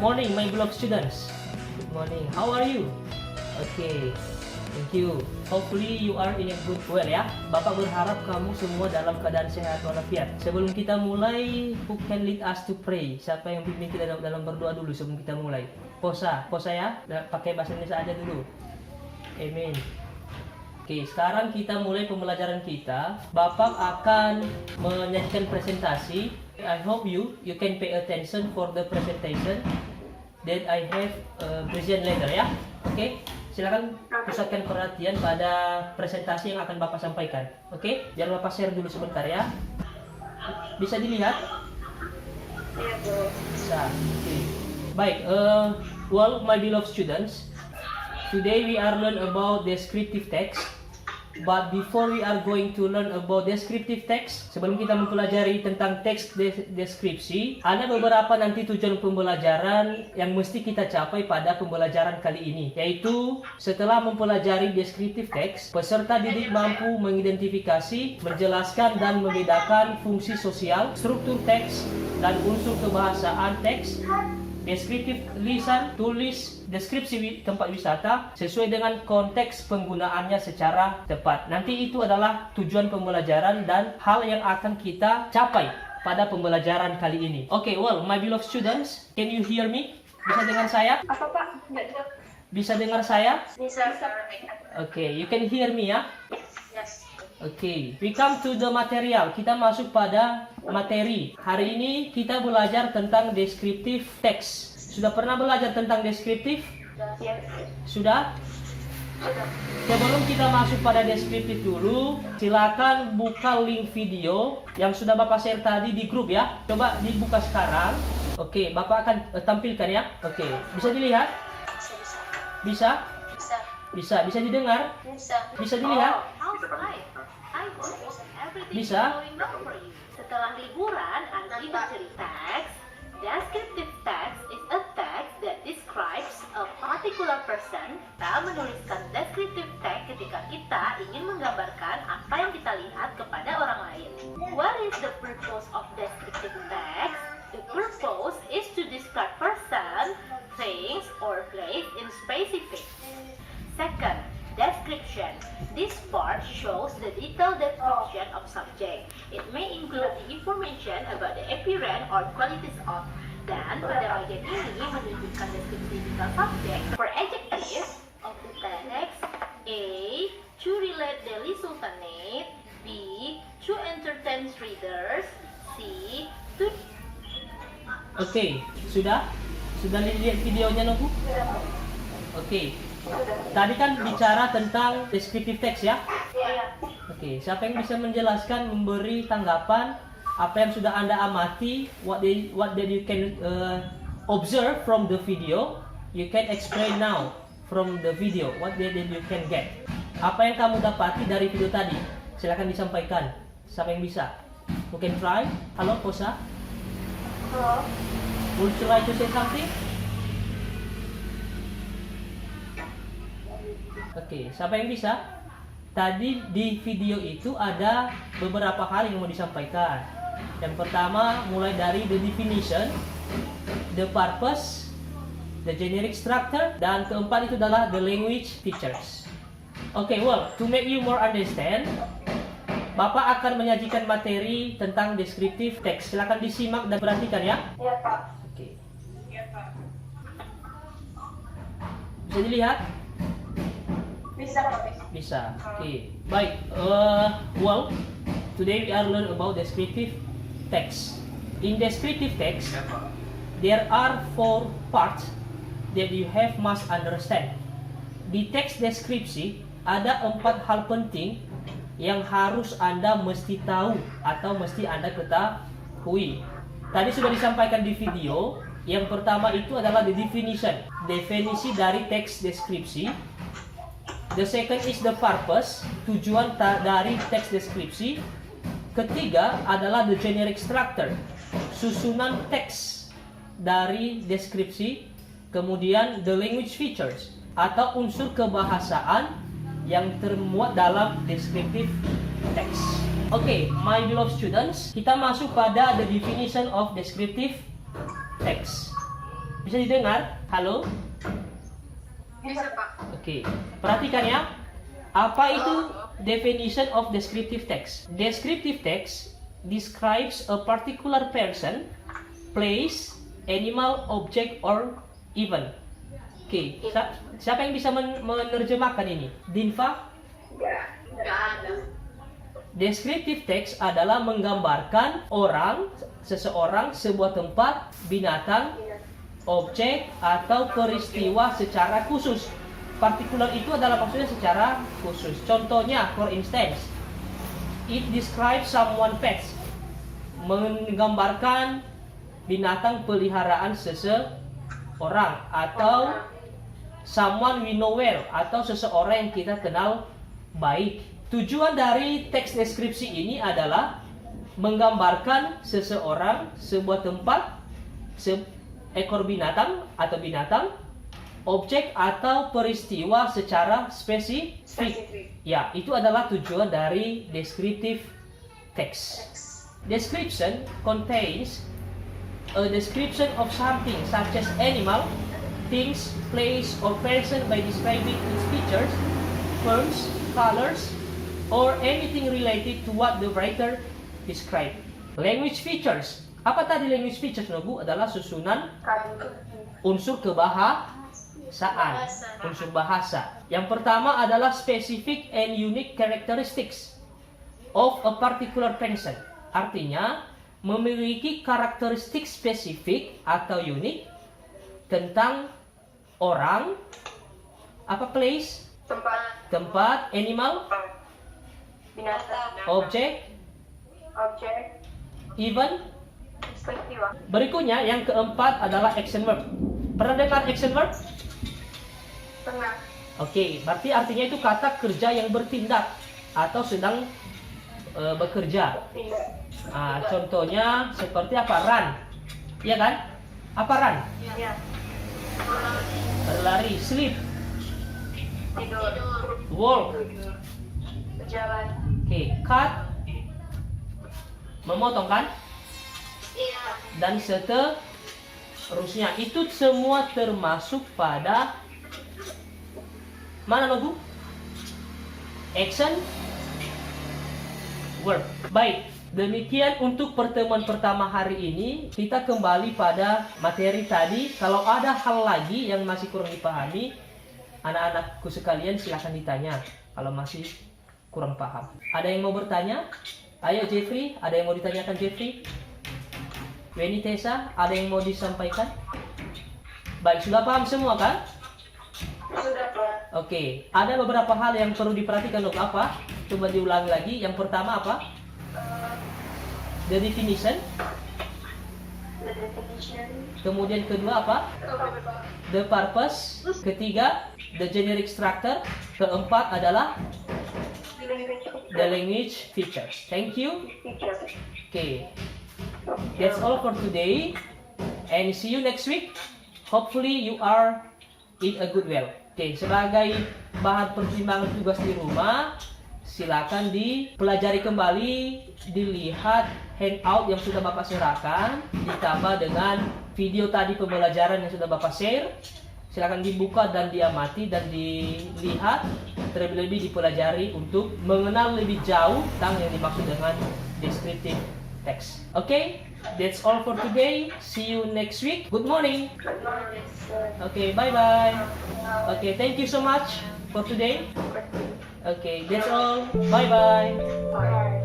morning, my beloved students. Good morning. How are you? Okay, thank you. Hopefully you are in a good well ya. Bapak berharap kamu semua dalam keadaan sehat walafiat. Sebelum kita mulai, who can lead us to pray? Siapa yang bimbing kita dalam berdoa dulu sebelum kita mulai? Posa ya. Pakai bahasa Indonesia aja dulu. Amin. Oke, sekarang kita mulai pembelajaran kita. Bapak akan menyajikan presentasi. I hope you can pay attention for the presentation that I have present later ya. Oke, silakan pusatkan perhatian pada presentasi yang akan Bapak sampaikan. Oke, jangan Bapak share dulu sebentar ya. Bisa dilihat? Bisa. Oke. Baik, well, my beloved students, today we are learn about descriptive text. But before we are going to learn about descriptive text, sebelum kita mempelajari tentang teks deskripsi, ada beberapa nanti tujuan pembelajaran yang mesti kita capai pada pembelajaran kali ini, yaitu setelah mempelajari descriptive text, peserta didik mampu mengidentifikasi, menjelaskan dan membedakan fungsi sosial, struktur teks, dan unsur kebahasaan teks, deskriptif lisan, tulis, deskripsi tempat wisata sesuai dengan konteks penggunaannya secara tepat. Nanti itu adalah tujuan pembelajaran dan hal yang akan kita capai pada pembelajaran kali ini. Okay, well, my beloved students, can you hear me? Bisa dengar saya? Apa Pak? Nggak dengar. Bisa dengar saya? Bisa. Okay, you can hear me ya? Yes. Okay, we come to the material. Kita masuk pada materi. Hari ini kita belajar tentang descriptive text. Sudah pernah belajar tentang deskriptif? Yes. Sudah? Sebelum kita masuk pada deskriptif dulu, silakan buka link video yang sudah Bapak share tadi di grup ya. Coba dibuka sekarang. Oke, Bapak akan tampilkan ya. Oke, bisa dilihat? Bisa? Bisa didengar? Bisa dilihat? Bisa? Setelah liburan, Andi mencari teks. Descriptive text is a text that describes a particular person. Kita menuliskan descriptive text ketika kita ingin menggambarkan apa yang kita lihat kepada orang lain. What is the purpose of descriptive text? The purpose is to describe person, things, or place in specific. Second, description. This part shows the detailed description of subject. It may include the information about the appearance or qualities of. Dan pada bagian ini menunjukkan deskripsi detail subject. For adjective of the text, A. To relate Delhi Sultanate. B. To entertain readers. C. To. Oke, sudah? Sudah lihat videonya Nobu? Oke. Tadi kan bicara tentang descriptive text ya? Oke, siapa yang bisa menjelaskan, memberi tanggapan apa yang sudah Anda amati, what that you can observe from the video, you can explain now from the video, what that you can get. Apa yang kamu dapati dari video tadi? Silakan disampaikan. Siapa yang bisa? Who can try? Halo, Posa? Halo. Would you like to say something? Oke, siapa yang bisa? Tadi di video itu ada beberapa hal yang mau disampaikan. Yang pertama mulai dari the definition, the purpose, the generic structure, dan keempat itu adalah the language features. Oke, well, to make you more understand, Bapak akan menyajikan materi tentang descriptive text. Silakan disimak dan perhatikan ya. Iya Pak. Oke. Iya Pak. Bisa dilihat? Bisa Pak. Bisa. Oke. Baik. Well, today we are learn about descriptive text. In descriptive text, there are 4 parts that you must understand. Di teks deskripsi ada 4 hal penting yang harus Anda mesti tahu atau mesti Anda ketahui. Tadi sudah disampaikan di video. Yang pertama itu adalah the definition, definisi dari teks deskripsi. The second is the purpose, tujuan dari teks deskripsi. Ketiga adalah the generic structure, susunan teks dari deskripsi. Kemudian the language features, atau unsur kebahasaan yang termuat dalam descriptive text. Oke, my beloved students, kita masuk pada the definition of descriptive text. Bisa didengar? Halo? Bisa, Pak. Oke, perhatikan ya. Apa itu definition of descriptive text? Descriptive text describes a particular person, place, animal, object, or event. Oke, siapa yang bisa menerjemahkan ini? Dinfa? Nggak ada. Descriptive text adalah menggambarkan orang, seseorang, sebuah tempat, binatang, objek, atau peristiwa secara khusus. Partikular itu adalah maksudnya secara khusus. Contohnya, for instance, it describes someone pet. Menggambarkan binatang peliharaan seseorang, atau someone we know well, atau seseorang yang kita kenal baik. Tujuan dari teks deskripsi ini adalah menggambarkan seseorang, sebuah tempat, seekor binatang atau binatang, objek atau peristiwa secara spesifik. Ya, itu adalah tujuan dari descriptive text. Description contains a description of something such as animal, things, place, or person by describing its features, forms, colors, or anything related to what the writer described. Language features. Apa tadi language features, Bu? Adalah susunan unsur kebahasaan, unsur bahasa. Yang pertama adalah specific and unique characteristics of a particular person. Artinya, memiliki karakteristik spesifik atau unik tentang orang, apa place, tempat, animal, Binatang. objek, event. Peristiwa. Berikutnya yang keempat adalah action verb. Pernah dengar action verb? Pernah. Oke, berarti artinya itu kata kerja yang bertindak atau sedang bekerja. Tidak. Contohnya seperti apa? Run, iya kan? Apa run? Ya. Berlari. Sleep, Tidur. walk. Berjalan. Oke, cut, memotong kan? Iya. Dan seterusnya. Itu semua termasuk pada mana, Bu? Action verb. Baik, demikian untuk pertemuan pertama hari ini. Kita kembali pada materi tadi. Kalau ada hal lagi yang masih kurang dipahami, anak-anakku sekalian silahkan ditanya kalau masih kurang paham. Ada yang mau bertanya? Ayo Jeffrey, ada yang mau ditanyakan Jeffrey? Weni, Tessa, ada yang mau disampaikan? Baik, sudah paham semua kan? Sudah, Pak. Oke, ada beberapa hal yang perlu diperhatikan untuk apa? Coba diulangi lagi. Yang pertama apa? The definition. The definition. Kemudian kedua apa? The purpose. Ketiga, the generic structure. Keempat adalah the language features. Thank you. Okay, that's all for today, and see you next week. Hopefully you are in a good well. Oke, sebagai bahan pertimbangan tugas di rumah, silakan dipelajari kembali, dilihat handout yang sudah Bapak serahkan, ditambah dengan video tadi pembelajaran yang sudah Bapak share. Silakan dibuka dan diamati dan dilihat, terlebih-lebih dipelajari untuk mengenal lebih jauh tentang yang dimaksud dengan descriptive text. Okay, that's all for today. See you next week. Good morning. Okay, bye-bye. Okay, thank you so much for today. Okay, that's all. Bye-bye.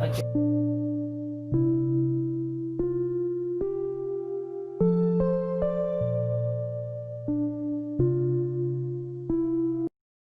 Okay.